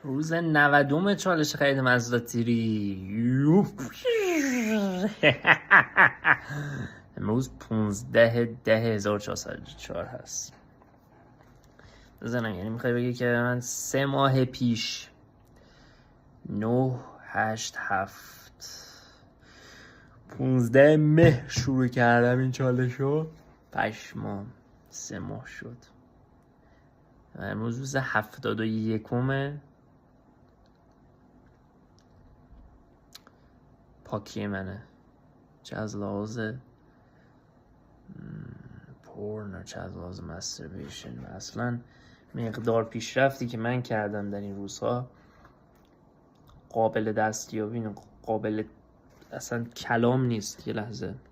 روز 90 چالش خرید مزراتیری امروز 15/10/1404 هست. بزنم، یعنی میخوای بگی که من 3 ماه پیش 9 8 7 15 مهر شروع کردم این چالشو، 8 ماه 3 ماه شد. امروز روز 71 پاکی منه، چه از لحاظ پورن و چه از لحاظ مستربیشن و اصلا مقدار پیشرفتی که من کردم در این روزها قابل دستیابی، قابل اصلا کلام نیست. یه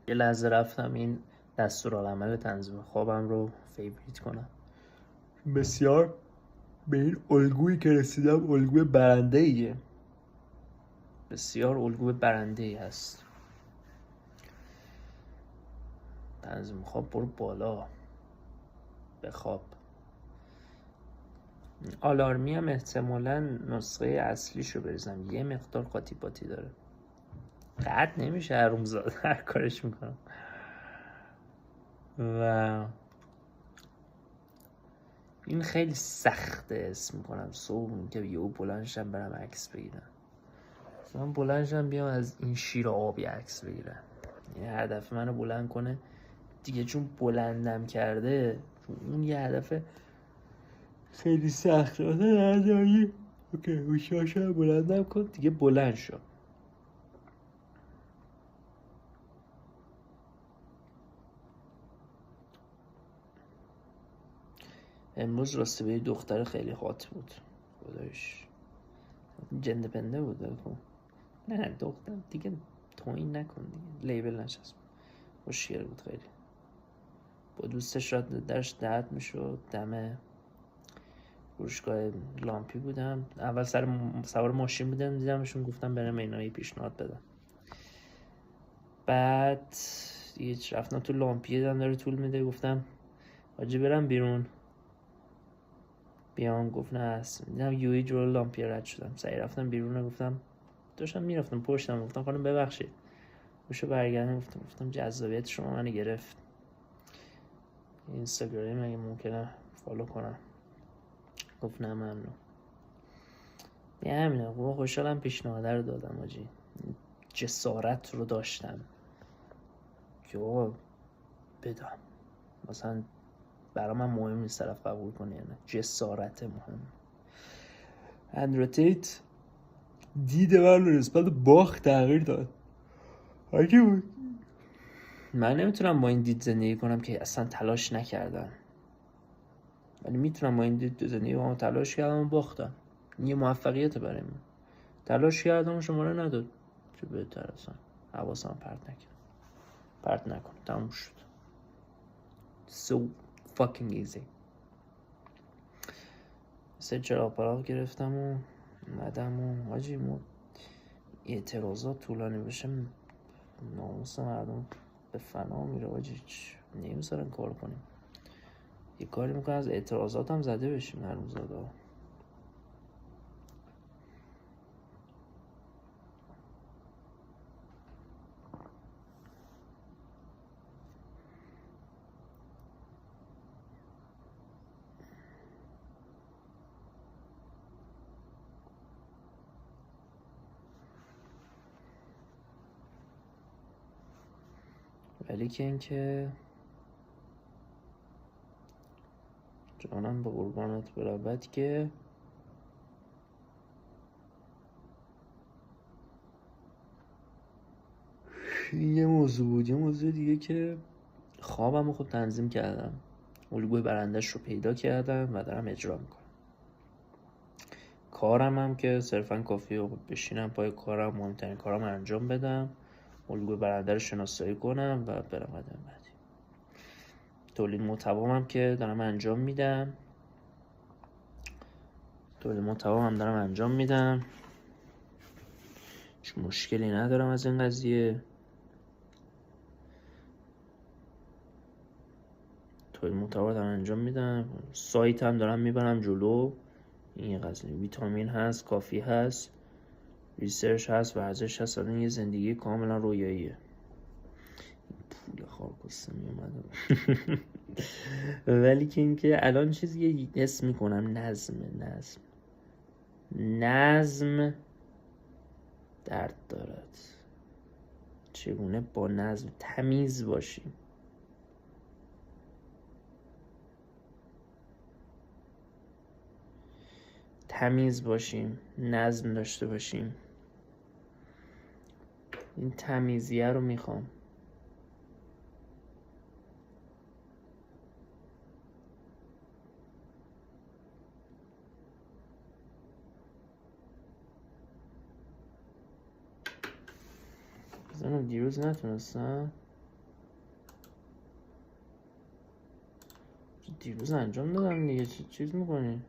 لحظه رفتم این دستورالعمل تنظیم خوابم رو فیوریت کنم. بسیار به این الگویی که رسیدم الگوی برنده‌ایه، بسیار الگوی برنده‌ای هست. تنظیم خواب برو بالا بخواب. آلارمی هم احتمالاً نسخه اصلیشو بریزم، یه مقدار قاطی پاتی داره، قد نمیشه حرومزاده هر کارش میکنم. و این خیلی سخته اسم میکنم صبح که یهو بلندشم برم عکس بگیرم. من بلندشم بیام از این شیر آبی عکس بگیرم، یه هدف منو بلند کنه دیگه، چون بلندم کرده، چون اون یه هدف خیلی سخته نداری. اوکی هوشاشم بلندم کن دیگه، بلند شو. امروز راسته به دختر خیلی هات بود خدایش، جنده پنده بود. نه دختر دیگه توین نکن دیگه، لیبل نشست، خوشگل بود خیلی. با دوستش را درش درد میشد. دم فروشگاه لامپی بودم، اول سوار ماشین بودم دیدمشون، گفتم برم اینایی پیشنهاد بدم. بعد دیگه رفتم تو لامپی، دیدم داره طول میده، گفتم حاجی برم بیرون بیام، گفت نه هست. دیدم یوی جلو لامپی رد شدم، سعی رفتم بیرون، گفتم داشتم میرفتم پشتم، گفتم خانم ببخشید، گوشو برگردم، گفتم جذابیت شما منو گرفت، اینستاگرام مگه ممکنه فالو کنم؟ گفت نه ممنون. یه همینه، خوشحالم پیشنهاد رو دادم حاجی، جسارت رو داشتم که بدم. مثلا برای من مهم نیست طرف قبول کنه یا نه، جسارت مهم. اندروتیت دید من رو نسبت باخت تغییر داد. حاجی بود من نمیتونم با این دید زندگی کنم که اصلا تلاش نکردم، ولی میتونم با این دید زندگی کنم تلاش کردم و باختم. یه موفقیت برای من. تلاش کردم و شماره نداد، چه بهتر اصلا حواسم پرت نکنه، تموم شد. So fucking easy. چراغ پراغ گرفتم و اومدم و حاجی اعتراضات طولانی بشه ناموس مردم به فنا میره حاجی، نمیذارن کار کنیم. یه کاری میکنن از اعتراضات هم زده بشیم هر روزاده. ولی که اینکه جانم به قربانت برود که یه موضوع بود. یه موضوع دیگه که خوابم رو خود تنظیم کردم، الگوی برندش رو پیدا کردم و دارم اجرا میکنم. کارم هم که صرفا کافیه بشینم پای کارم، مهمترین کارم انجام بدم، الگوی برنده رو شناسایی کنم و برم قدم بعدی. تولید محتوام هم که دارم انجام میدم، هیچ مشکلی ندارم از این قضیه. تولید محتوا دارم انجام میدم، سایت هم دارم میبرم جلو، این قضیه ویتامین هست، کافی هست، ریسرچ هست، ورزش هست، الان یه زندگی کاملا رویاییه. پول خارکسته می اومده ولی که اینکه الان چیزی حس میکنم نظم درد دارد. چگونه با نظم تمیز باشیم، نظم داشته باشیم. این تمیزیه رو میخوام. بزنم دیروز نتونستم، دیروز انجام دادم دیگه. چیز میکنی؟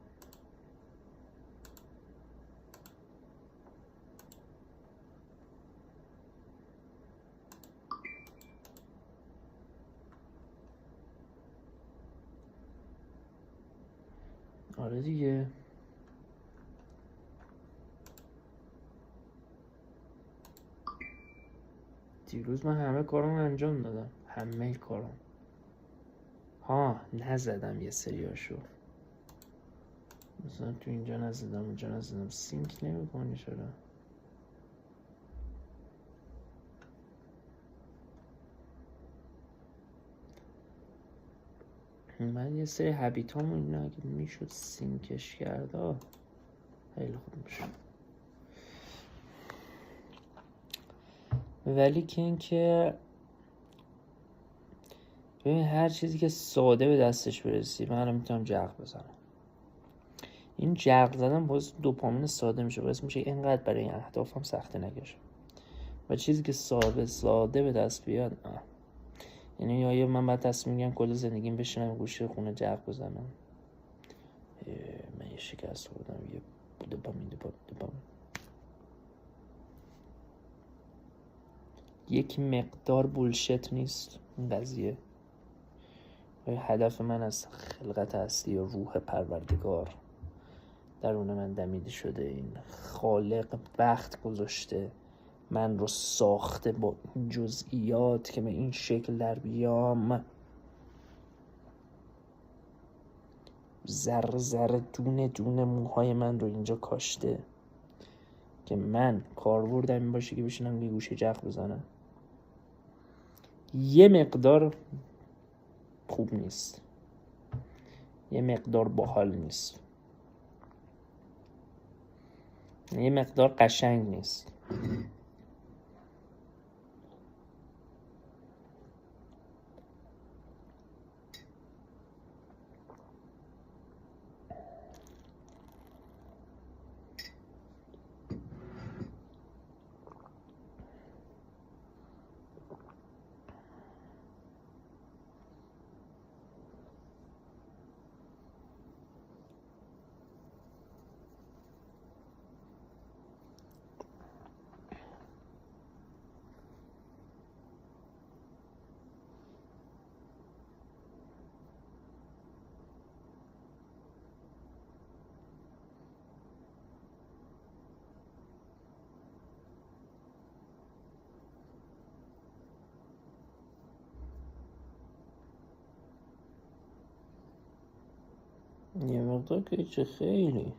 آره دیگه. دیروز من همه کارم انجام دادم، همه کارم. نزدم یه سریاشو، مثلا تو اینجا نزدم. سینک نمیکنی چرا؟ من یه سری هبیتامو اینا اگه میشد سینکش کرده خیلی خوب میشه. ولی که اینکه ببین هر چیزی که ساده به دستش برسی، من الان میتونم جغ بزنم. این جغ زدن باعث دوپامین ساده میشه، باعث میشه اینقدر برای این اهدافم سخته نکشه. و چیزی که ساده به دست بیاد یعنی آیا من بعد تصمیم میگم کل زندگیم بشینم گوشه خونه جغ بزنم؟ من یه شکست خوردم، یه دوپامین. یک مقدار بولشت نیست این قضیه. هدف من از خلقت اصلی و روح پروردگار درون من دمیده شده. این خالق بخت گذاشته، من رو ساخته با جزئیات که به این شکل در بیام. ذره ذره دونه دونه موهای من رو اینجا کاشته که من کاربردم این باشه که بشینم یه گوشه جغ بزنم. یه مقدار خوب نیست، یه مقدار باحال نیست، یه مقدار قشنگ نیست. یه مقدار که چه خیلی